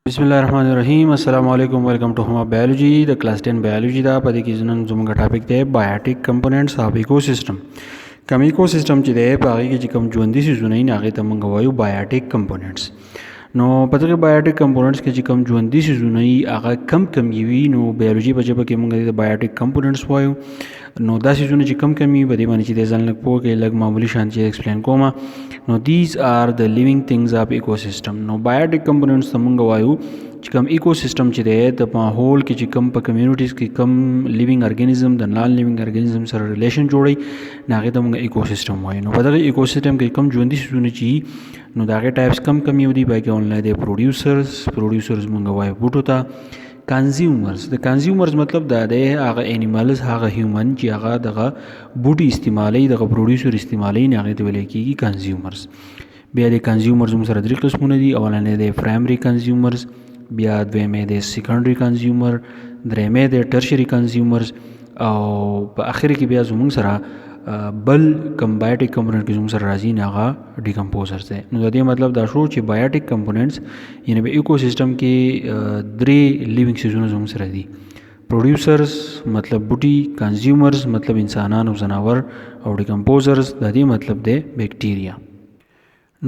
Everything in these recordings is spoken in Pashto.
بسم الله الرحمن الرحیم. السلام علیکم. ویلکم ټو هما بایولوژي د کلاس 10 بایولوژي دا. په دې کې نن زموږ ټاپک دی بایوټیک کمپوننټس اف ایکوسیستم. کوم ایکوسیستم چې دی په هغه کې چې کوم ژوندي څیزونه یې هغه ته موږ وایو بایوټیک کمپوننټس. نو په دغه بایوټیک کمپوننټس کې چې کوم ژوندي څیزونه یې هغه کم وي نو بایولوژي په ژبه کې موږ د بایوټیک کمپوننټس وایو. نو دا څیزونه چې کم وي په دې باندې چې د ځان لږ پوه کې لږ معمولی شان چې ایکسپلین کوم. نو دیز آر د لیوینګ تھنګز اف ایکوسیستم. نو بایوټیک کمپوننټس ته موږ وایو چې کوم ایکوسیستم چې دی د ماحول کې چې کوم په کمیونټیز کې کوم لیوینګ ارګانیزم د نان لیوینګ ارګانیزم سره ریلیشن جوړي نو هغه ته موږ ایکوسیستم وایو. نو په دغه ایکوسیستم کې کوم ژوندي څیزونه چې نو د هغې ټایپس کم یو دي. باقي آنلاین دی پروډیوسرز موږ وایو بوټو ته. کنزیومرز د کنزیومرز مطلب دا دی هغه انیملز هغه هیومن چې هغه دغه بوټي استعمالوي دغه پروډیوسر استعمالوي نو هغې ته ویل کېږي کنزیومرز. بیا د کنزیومرز موږ سره 3 قسمونه دي. اولنی دی پرایمري کنزیومرز، بیا دویمه دی سیکنډري کنزیومر، دریمه دی ټرشري کنزیومرز او په اخر کې بیا زموږ سره بل کوم بایوټیک کمپوننټ کې زموږ سره راځي نو هغه ډیکمپوزرز دی. نو د دې مطلب دا شو چې بایوټیک کمپوننټس یعنې په ایکوسیستم کې 3 لیوینګ څیزونه زموږ سره دي. پروډیوسرز مطلب بوټي، کنزیومرز مطلب انسانان او ځناور او ډیکمپوزرز د دې مطلب دی بیکټیریا.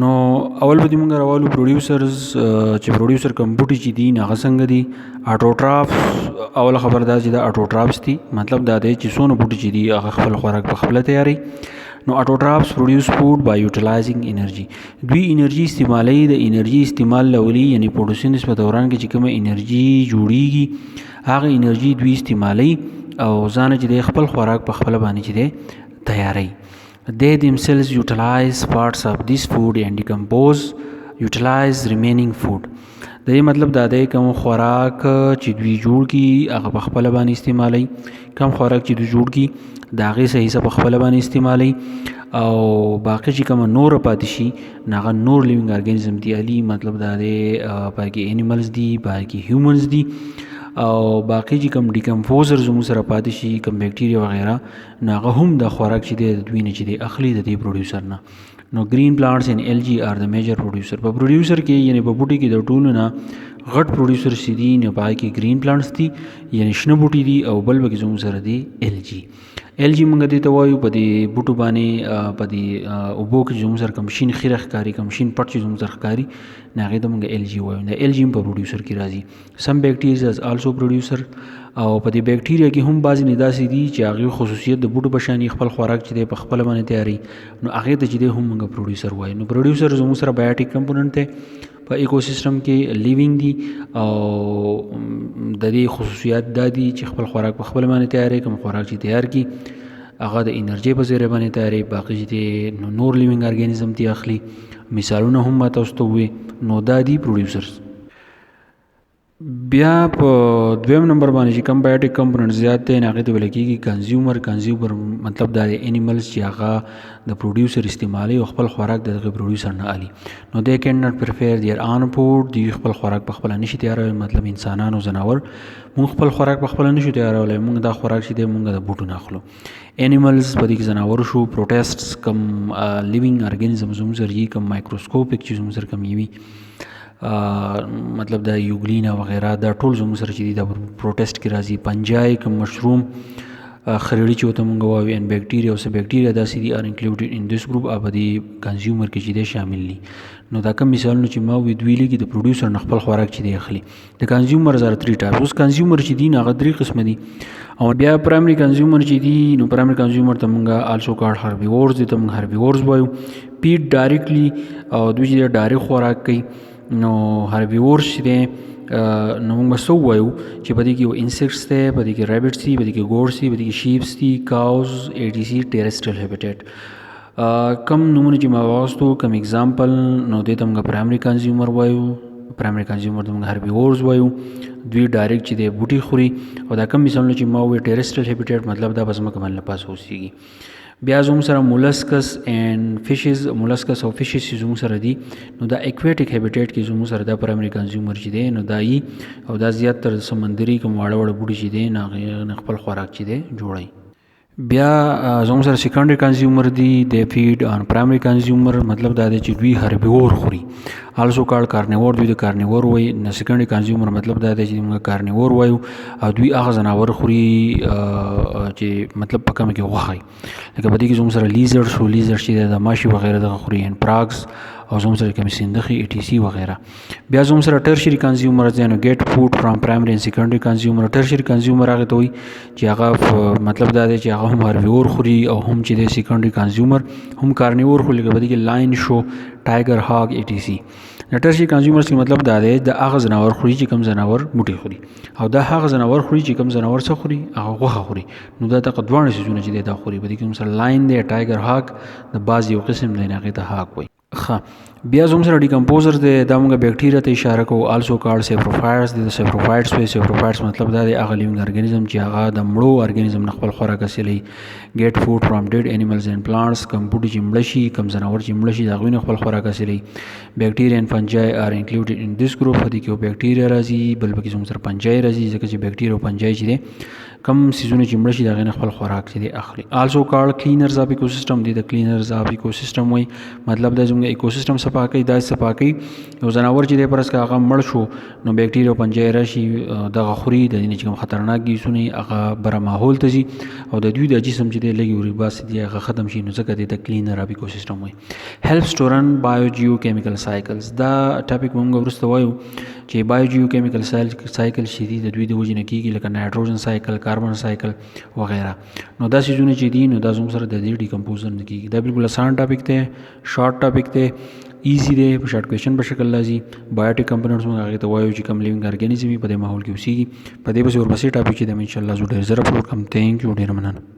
نو اول به دې موږ راوالو پروډیوسرز چې پروډیوسر کوم بوټي چې دي هغه څنګه دي. اټوټرافس اوله خبر دا چې دا اټوټرافس دي مطلب دا دی چې څونه بوټي چې دي هغه خپل خوراک په خپله تیاری. نو اټوټرافس پروډیوس فوډ بای یوټیلایزینګ انرژي. دوی انرژي استعمالوي. د انرژي استعمال لولي یعنی پروډوسینس په دوران کې چې کومه انرژي جوړیږي هغه انرژي دوی استعمالوي او ځان چې د خپل خوراک په خپله باندې چې دی تیاری. They themselves utilize parts of this food and utilize remaining food. د دې مطلب دا دی کوم خوراک چې دوی جوړ کی هغه په خپله باندې استعمالوي، کوم خوراک چې دوی جوړ کی د هغې څه حصه په خپله باندې استعمالوي او باقي چې کومه نوره پاتې شي نو هغه نور لیوینګ ارګانیزم دي علي مطلب دا دی باقي انیملز دي، باقي هیومنز دي او باقي چې کوم ډیکمپوزر زموږ سره پاتې شي کوم بیکټیریا وغیره نو هغه هم د خوراک چې دی د دوی نه چې دی اخلي د دې پروډیوسر نه. نو ګرین پلانټس ان الجی آر د میجر پروډیوسر. په پروډیوسر کې یعنی په بوټي کې د ټولو نه غټ پروډیوسر چې دي نو په هغې کې ګرین پلانټس دي یعنی شنه بوټي دي او بل پکې زموږ سره دی الجی. الجی موږ دې ته وایو په دې بوټو باندې په دې اوبو کې زموږ سره کوم شین خیره ښکاري کوم شین پټ چې زموږ سره ښکاري نو هغې ته موږ الجی وایو. د الجی هم په پروډیوسر کې راځي. سم بیکټیریاز از آلسو پروډیوسر او په دې بیکټیریا کې هم بعضې نه داسې دي چې هغې خصوصیت د بوټو په شان خپل خوراک چې دی په خپله باندې تیاری نو هغې ته چې دی هم موږ پروډیوسر وایو. نو پروډیوسر زموږ سره بایوټیک کمپوننټ دی په ایکوسیستم کې لیوینګ دي او د دې خصوصیات دا دي چې خپل خوراک په خپله باندې تیاری کوم خوراک چې تیار کی هغه د انرژي په ذریعه باندې تیاری باقي چې دی نور لیوینګ ارګانیزم تی اخلي. مثالونه هم ما تاسو ته ووایي نو دا دي پروډیوسرز. بیا په دویم نمبر باندې چې کوم بایوټیک کمپوننټ زیات دی نو هغې ته ویل کېږي کنزیومر. کنزیومر مطلب دا دی انیملز چې هغه د پروډیوسر استعمالوي او خپل خوراک د دغه پروډیوسر نه اخلي. نو دی کین ناټ پریفیر دیر آن فوډ. دوی خپل خوراک په خپله نشي تیارولی مطلب انسانان او ځناور مونږ خپل خوراک په خپله نشو تیارولی مونږ دا خوراک چې دی مونږ د بوټو نه اخلو. انیملز په دې کې ځناور شو. پروټیسټس کم لیوینګ ارګانیزم زموږ سره یي کم مایکروسکوپک چې زموږ سره کم وي مطلب دا یوګلینا وغیره دا ټول زموږ سره چې دي دا پروټیسټ کې راځي. پنجای کوم مشروم خریړي چې ورته موږ وایو ان بیکټیریا او بیکټیریا داسې دي آر انکلوډیډ ان دس ګروپ او د کنزیومر کې چې دی شامل دي. نو دا کوم مثالونه چې ما ویل کې د پروډیوسر نه خپل خوراک چې دی اخلي. د کنزیومر زره 3 ټایپس. اوس کنزیومر چې دي هغه 3 قسمه دي او بیا پرایمري کنزیومر چې دي نو پرایمري کنزیومر ته موږ آلسو کارډ هربیورز دي ته موږ هربیورز وایو. پیټ ډایرکټلی او دوی چې ډایرکټ خوراک کوي نو هربیورز چې دی نو موږ به څه ووایو چې په دې کې یو انسیکټس دی په دې کې ریبټس دي په دې کې ګوډس دي په دې کې شیپس دي کاوز ATC ټیرسټریل هیبیټیټ. کم نمونه چې ما واغستو کم اگزامپل نو دې ته موږ پرایمري کنزیومر وایو. پرایمري کنزیومر ته موږ هربیورز وایو. دوی ډایرکټ چې دی بوټي خوري او دا کم مثالونه چې ما ووایي ټیرسټریل هیبیټیټ مطلب دا په ځمکه باندې پاس اوسیږي. بیا زموږ سره مولسکس اینڈ فشز مولسکس او فشز چې زموږ سره دي نو دا ایکویټیک هیبیټیټ کې زموږ سره دا پرایمري کنزیومر چې دی نو دا یي او دا زیات تر سمندري کوم واړه واړه بوټي چې دی نو هغې خپل خوراک چې دی جوړوي. بیا زموږ سره سیکنډري کنزیومر دی د فیډ ان پرایمري کنزیومر، مطلب دا دی چې دوی هربیور خوري، آلسو کال کارنیور، دوی د کارنیور وایي. نه سیکنډري کنزیومر مطلب دا دی چې موږ کارنیور وایو، او دوی هغه ځناور خوري چې مطلب په کمه کې غوښه وي. لکه په دې کې زموږ سره لیزرډ شو، لیزرډ چې د ماشي وغیره دغه خوري، ان پراګز او زموږ سره کوم سیندخي ای ټي سی وغیره. بیا زموږ سره ټرشري کنزیومر دی، نو ګیټ فود فرام پرایمري اینڈ سیکنډري کنزیومر. ټرشري کنزیومر هغه ته وایي چې هغه مطلب دا دی چې هغه هم هربیور خوري او هم چې دی سیکنډري کنزیومر هم کارنیور خوري. لکه په دې کې لاین شو، ټایګر، هاګ، ای ټي سی. د ټرشري کنزیومرز کې مطلب دا دی د هغه ځناور خوري چې کوم ځناور بوټي خوري، او دا هغه ځناور خوري چې کوم ځناور څه خوري، هغه غوښه خوري. نو دا دغه دواړه څیزونه چې دی دا خوري. په دې کې مثلا لاین دی، ټایګر، هاګ د باز یو قسم دی، هغې ته هاګ وایي. بیا زموږ سره ډیکمپوزر دی، دا موږ بیکټیریا ته اشاره کوو، آلسو کارډ سیپروفایټس دی. د سیپروفایټس وایي، سیپروفایټس مطلب دا دی هغه لیوینګ ارګانیزم چې هغه د مړو ارګانیزم نه خپل خوراک حاصلوي. ګیټ فود فرام ډیډ انیملز اینډ پلانټس، کم بوټي چې مړه شي، کم ځناور چې مړه شي د هغوی نه خپل خوراک حاصلوي. بیکټیریا اینډ فنجای آر انکلوډډ ان دیس ګروپ. په دې کې یو بیکټیریا راځي، بل پکې زموږ سره فنجای راځي، ځکه چې بیکټیریا او فنجای چې دی کم سیزونه چې مړه شي د هغې نه خپل خوراک چې دی اخلي. آلسو کارډ کلینرز اف ایکوسیسټم دی، د کلینرز اف ایکوسیسټم وایي مطلب دا زموږ ایکوسیسټم صفا کوي. دا صفا کوي یو ځناور چې دی پرس که هغه مړ شو نو بیکټیریا او فنجای راشي دغه خوري، د دې نه چې کوم خطرناک ګیسونه هغه بره ماحول ته ځي او د دوی د جسم چې دی لږې ورې باسي دی هغه ختم شي، نو ځکه دی د کلینر اف ایکوسیسټم وایي. هیلپس ټو رن بایو جیو کیمیکل سایکلز. دا ټاپک موږ وروسته وایو چې بایو جیو کیمیکل سایکل چې دي د دوی د وجې نه کېږي، لکه نایټروجن سایکل، کاربن سایکل وغیره. نو دا څیزونه چې دي نو دا زموږ سره د دې ډیکمپوزر نه کېږي. دا بالکل اسان ټاپک دی، شارټ ټاپک دی، ایزی دی، په شارټ کوېشن په شکل راځي. بایوټیک کمپوننټس موږ هغې ته وایو چې کوم لیوینګ ارګانیزم وي په دې ماحول کې اوسېږي. په دې پسې ورپسې ټاپک چې دی انشاءالله زه ډېر زر اپلوډ کړم. تھینک یو، ډېره مننه.